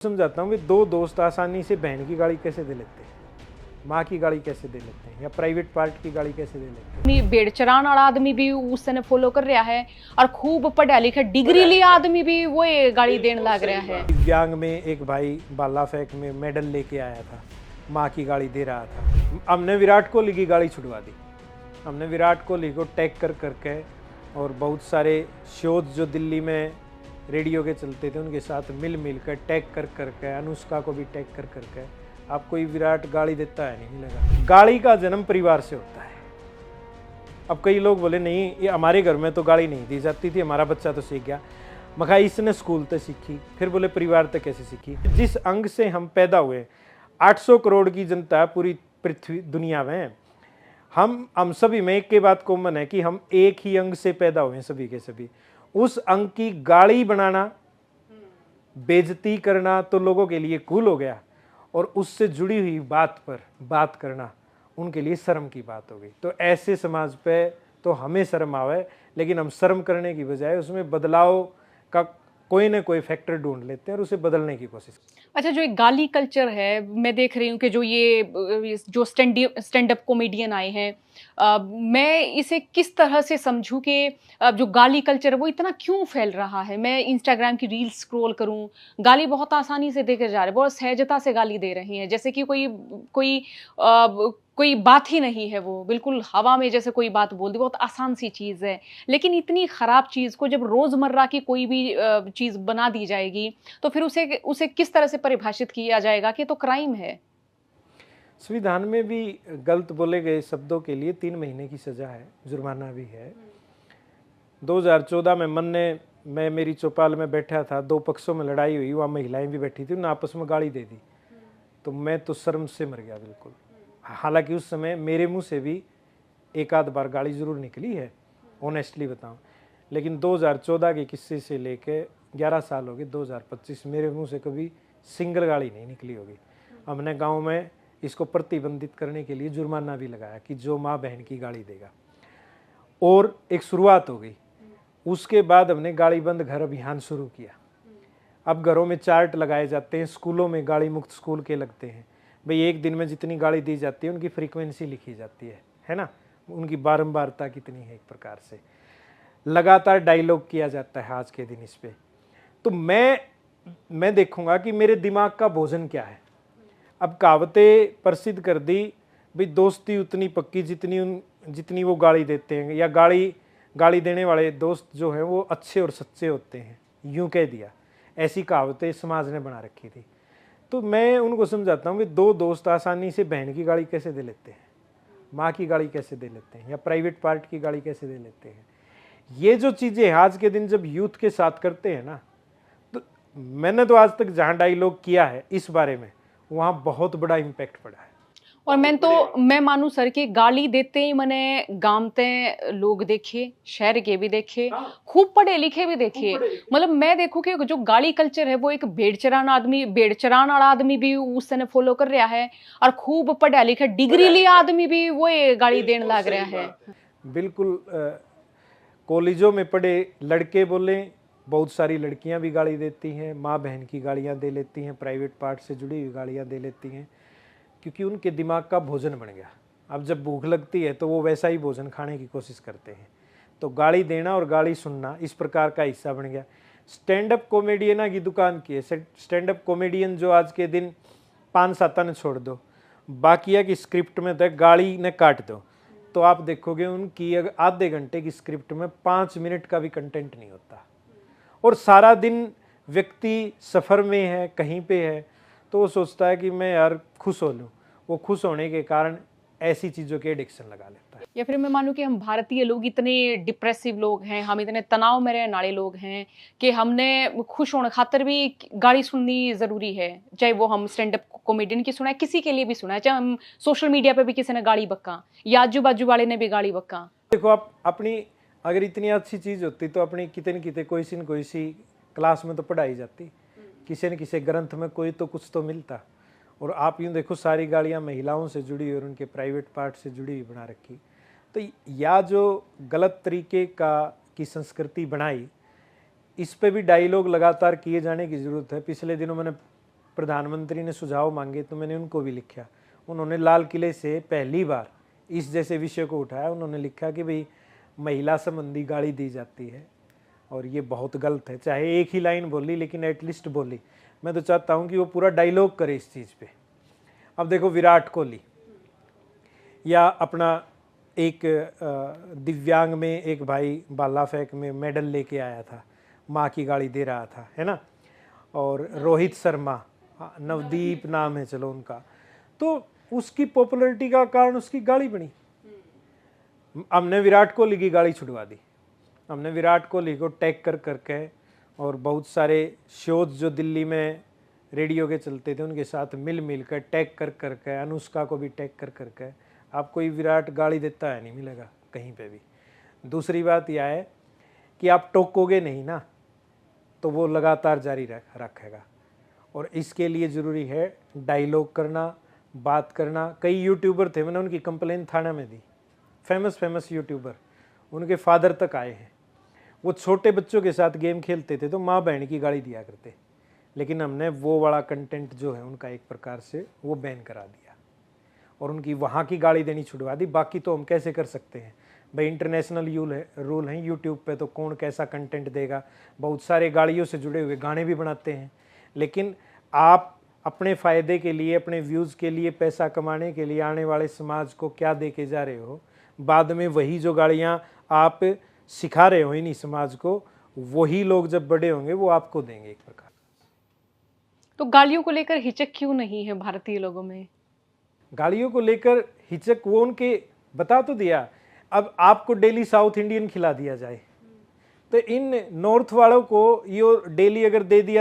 समझाता हूँ कि दो दोस्त आसानी से बहन की गाड़ी कैसे दे लेते हैं, माँ की गाड़ी कैसे दे लेते हैं, या प्राइवेट पार्ट की गाड़ी कैसे दे लेते हैं। बेड़ चरान वाला आदमी भी उसने फॉलो कर रहा है और खूब पढ़ा लिखा डिग्री लिया आदमी भी वो ये गाड़ी देने लग रहा है। दिव्यांग में एक भाई भाला फेंक में मेडल लेके आया था, माँ की गाड़ी दे रहा था। हमने विराट कोहली की गाड़ी छुड़वा दी। हमने विराट कोहली को टैग कर करके और बहुत सारे शोज जो दिल्ली में रेडियो के चलते थे उनके साथ मिल कर टैग कर करके, अनुष्का को भी टैग कर करके, आप कोई विराट गाड़ी देता है नहीं मिलेगा। गाड़ी का जन्म परिवार से होता है। अब कई लोग बोले नहीं, ये हमारे घर में तो गाड़ी नहीं दी जाती थी, हमारा बच्चा तो सीख गया। मगर इसने स्कूल तक सीखी, फिर बोले परिवार तक कैसे सीखी। जिस अंग से हम पैदा हुए, 800 करोड़ की जनता पूरी पृथ्वी दुनिया में, हम सभी में एक के बात कॉमन है कि हम एक ही अंग से पैदा हुए सभी के सभी। उस अंग की गाड़ी बनाना, बेइज्जती करना तो लोगों के लिए कूल हो गया, और उससे जुड़ी हुई बात पर बात करना उनके लिए शर्म की बात हो गई। तो ऐसे समाज पे तो हमें शर्म आवे, लेकिन हम शर्म करने की बजाय उसमें बदलाव का कोई ना कोई फैक्टर ढूंढ लेते हैं और उसे बदलने की कोशिश। अच्छा, जो एक गाली कल्चर है, मैं देख रही हूँ कि जो ये जो स्टैंड अप कॉमेडियन आए हैं, मैं इसे किस तरह से समझूं कि जो गाली कल्चर है वो इतना क्यों फैल रहा है। मैं इंस्टाग्राम की रील स्क्रॉल करूं, गाली बहुत आसानी से देखे जा रहे हैं, बहुत सहजता से गाली दे रही हैं, जैसे कि कोई कोई कोई बात ही नहीं है। वो बिल्कुल हवा में जैसे कोई बात बोल दी, बहुत आसान सी चीज़ है। लेकिन इतनी खराब चीज़ को जब रोज़मर्रा की कोई भी चीज़ बना दी जाएगी, तो फिर उसे उसे किस तरह से परिभाषित किया जाएगा कि तो क्राइम है। संविधान में भी गलत बोले गए शब्दों के लिए 3 महीने की सजा है, जुर्माना भी है। 2014 में मैं मेरी चौपाल में बैठा था, दो पक्षों में लड़ाई हुई, वहाँ महिलाएं भी बैठी थी, उन्होंने आपस में गाली दे दी, तो मैं तो शर्म से मर गया बिल्कुल। हालांकि उस समय मेरे मुंह से भी एक आध बार गाली जरूर निकली है, ऑनेस्टली बताऊं, लेकिन 2014 के किस्से से लेके 11 साल हो गए, 2025 मेरे मुंह से कभी सिंगल गाली नहीं निकली होगी। हमने गांव में इसको प्रतिबंधित करने के लिए जुर्माना भी लगाया कि जो माँ बहन की गाली देगा, और एक शुरुआत हो गई। उसके बाद हमने गाली बंद घर अभियान शुरू किया। अब घरों में चार्ट लगाए जाते हैं, स्कूलों में गाली मुक्त स्कूल के लगते हैं, भाई एक दिन में जितनी गाली दी जाती है उनकी फ्रीक्वेंसी लिखी जाती है ना, उनकी बारंबारता कितनी है, एक प्रकार से लगातार डायलॉग किया जाता है आज के दिन इस पे। तो मैं देखूंगा कि मेरे दिमाग का भोजन क्या है। अब कहावतें प्रसिद्ध कर दी, भाई दोस्ती उतनी पक्की जितनी वो गाली देते हैं, या गाली देने वाले दोस्त जो हैं वो अच्छे और सच्चे होते हैं, यूं कह दिया। ऐसी कहावतें समाज ने बना रखी थी। तो मैं उनको समझाता हूँ कि दो दोस्त आसानी से बहन की गाड़ी कैसे दे लेते हैं, माँ की गाड़ी कैसे दे लेते हैं, या प्राइवेट पार्ट की गाड़ी कैसे दे लेते हैं। ये जो चीज़ें आज के दिन जब यूथ के साथ करते हैं ना, तो मैंने तो आज तक जहाँ डायलॉग किया है इस बारे में, वहाँ बहुत बड़ा इम्पैक्ट पड़ा है। और मैं मानू सर कि गाली देते ही मैंने गामते लोग देखे, शहर के भी देखे, खूब पढ़े लिखे भी देखे। मतलब मैं देखूं कि जो गाली कल्चर है वो एक बेड़ चरान वाला आदमी भी उसने फॉलो कर रहा है और खूब पढ़ा लिखा डिग्री लिया आदमी भी वो ये गाली देने लग रहा है। बिल्कुल। कॉलेजों में पढ़े लड़के बोले, बहुत सारी लड़कियां भी गाली देती हैं, माँ बहन की गालियां दे लेती हैं, प्राइवेट पार्ट से जुड़ी हुई गालियां दे लेती हैं, क्योंकि उनके दिमाग का भोजन बन गया। अब जब भूख लगती है तो वो वैसा ही भोजन खाने की कोशिश करते हैं। तो गाली देना और गाली सुनना इस प्रकार का हिस्सा बन गया। स्टैंड अप कॉमेडियना की दुकान की है। स्टैंड अप कॉमेडियन जो आज के दिन 5-7 ने छोड़ दो, बाकिया की स्क्रिप्ट में तक गाली ने काट दो, तो आप देखोगे उनकी आधे घंटे की स्क्रिप्ट में 5 मिनट का भी कंटेंट नहीं होता। और सारा दिन व्यक्ति सफ़र में है, कहीं पे है, तो वो सोचता है कि मैं यार खुश हो लूँ। वो खुश होने के कारण ऐसी चीज़ों के एडिक्शन लगा लेता है। या फिर मैं मानूं कि हम भारतीय लोग इतने डिप्रेसिव लोग हैं, हम इतने तनाव में रहने वाले लोग हैं कि हमने खुश होने खातिर भी गाली सुननी जरूरी है। चाहे वो हम स्टैंड अप कॉमेडियन की सुना है, किसी के लिए भी सुना है, चाहे हम सोशल मीडिया पे भी किसी ने गाली बक्का या आजू बाजू वाले ने भी गाली बक्का। देखो, आप अपनी अगर इतनी अच्छी चीज़ होती तो अपनी कितने न कितने कोई सी क्लास में तो पढ़ाई जाती, किसी न किसी ग्रंथ में कोई तो कुछ तो मिलता। और आप यूँ देखो, सारी गालियाँ महिलाओं से जुड़ी और उनके प्राइवेट पार्ट से जुड़ी हुई बना रखी। तो या जो गलत तरीके की संस्कृति बनाई, इस पे भी डायलॉग लगातार किए जाने की ज़रूरत है। पिछले दिनों मैंने प्रधानमंत्री ने सुझाव मांगे तो मैंने उनको भी लिखा। उन्होंने लाल किले से पहली बार इस जैसे विषय को उठाया। उन्होंने लिखा कि भाई महिला संबंधी गाली दी जाती है और ये बहुत गलत है। चाहे एक ही लाइन बोली लेकिन एटलीस्ट बोली। मैं तो चाहता हूँ कि वो पूरा डायलॉग करे इस चीज़ पे। अब देखो विराट कोहली या अपना एक दिव्यांग में एक भाई भाला फेंक में मेडल लेके आया था, माँ की गाली दे रहा था, है ना। और रोहित शर्मा, नवदीप नाम है चलो उनका, तो उसकी पॉपुलैरिटी का कारण उसकी गाली बनी। हमने विराट कोहली की गाली छुड़वा दी। हमने विराट कोहली को टैग कर करके और बहुत सारे शोज जो दिल्ली में रेडियो के चलते थे उनके साथ मिल मिल कर टैग कर करके, अनुष्का को भी टैग कर करके, आप कोई विराट गाली देता है नहीं मिलेगा कहीं पे भी। दूसरी बात यह है कि आप टोकोगे नहीं ना तो वो लगातार जारी रखेगा। और इसके लिए ज़रूरी है डायलॉग करना, बात करना। कई यूट्यूबर थे, मैंने उनकी कंप्लेन थाना में दी, फेमस यूट्यूबर, उनके फादर तक आए हैं। वो छोटे बच्चों के साथ गेम खेलते थे तो माँ बहन की गाली दिया करते, लेकिन हमने वो वाला कंटेंट जो है उनका एक प्रकार से वो बैन करा दिया और उनकी वहाँ की गाली देनी छुड़वा दी। बाकी तो हम कैसे कर सकते हैं भाई, इंटरनेशनल रूल है यूट्यूब पे, तो कौन कैसा कंटेंट देगा। बहुत सारे गाड़ियों से जुड़े हुए गाने भी बनाते हैं, लेकिन आप अपने फ़ायदे के लिए, अपने व्यूज़ के लिए, पैसा कमाने के लिए आने वाले समाज को क्या दे के जा रहे हो। बाद में वही जो गाड़ियाँ आप सिखा रहे हो इन्हीं समाज को, वही लोग जब बड़े होंगे वो आपको देंगे एक प्रकार। तो गालियों को लेकर हिचक क्यों नहीं है भारतीय लोगों में? गालियों को लेकर हिचक, वो उनके बता तो दिया। अब आपको डेली साउथ इंडियन खिला दिया जाए तो इन नॉर्थ वालों को ये डेली अगर दे दिया